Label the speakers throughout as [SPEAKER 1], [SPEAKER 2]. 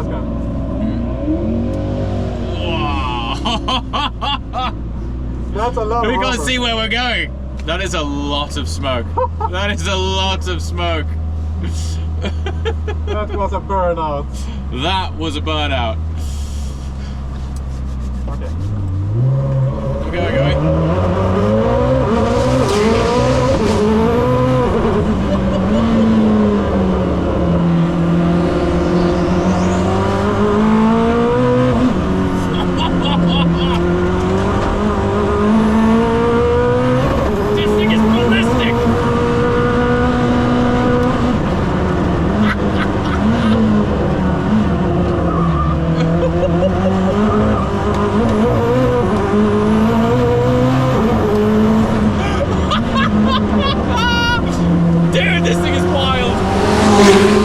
[SPEAKER 1] that's good.
[SPEAKER 2] Wow.
[SPEAKER 1] That's a lot.
[SPEAKER 2] We can't see where we're going. That is a lot of smoke. That is a lot of smoke.
[SPEAKER 1] That was a burnout.
[SPEAKER 2] That was a burnout.
[SPEAKER 1] Okay.
[SPEAKER 2] Okay. This thing is ballistic. Dude, this thing is wild.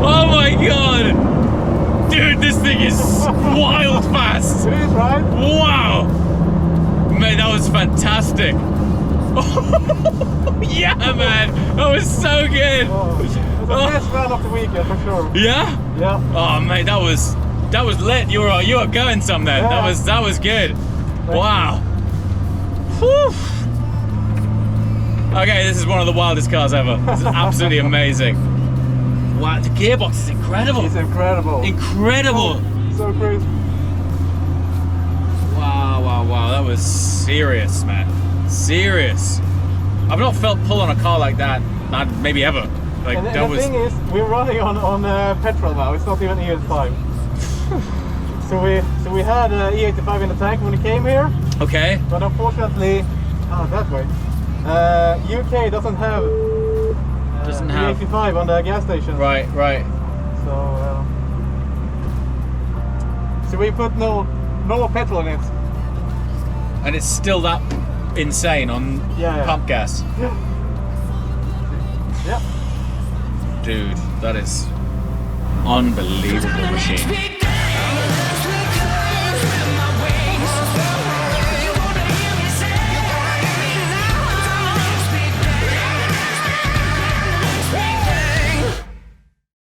[SPEAKER 2] Oh my god. Dude, this thing is wild fast.
[SPEAKER 1] It is, right?
[SPEAKER 2] Wow. Man, that was fantastic. Yeah, man, that was so good.
[SPEAKER 1] Oh, it's the best run of the weekend for sure.
[SPEAKER 2] Yeah?
[SPEAKER 1] Yeah.
[SPEAKER 2] Oh, mate, that was lit. You were going some then.
[SPEAKER 1] Yeah.
[SPEAKER 2] That was good. Wow. Whew. Okay, this is one of the wildest cars ever. This is absolutely amazing. Wow, the gearbox is incredible.
[SPEAKER 1] It's incredible.
[SPEAKER 2] Incredible.
[SPEAKER 1] So crazy.
[SPEAKER 2] Wow, that was serious, man. Serious. I've not felt pull on a car like that, maybe ever. Like
[SPEAKER 1] And
[SPEAKER 2] that
[SPEAKER 1] the
[SPEAKER 2] was.
[SPEAKER 1] thing is, we're running on petrol now. It's not even E85. so we had E85 in the tank when we came here,
[SPEAKER 2] Okay.
[SPEAKER 1] but unfortunately, that way. UK doesn't have E85 on the gas station.
[SPEAKER 2] Right.
[SPEAKER 1] So we put no petrol in it.
[SPEAKER 2] And it's still that insane on pump gas.
[SPEAKER 1] Yeah.
[SPEAKER 2] Dude, that is unbelievable machine.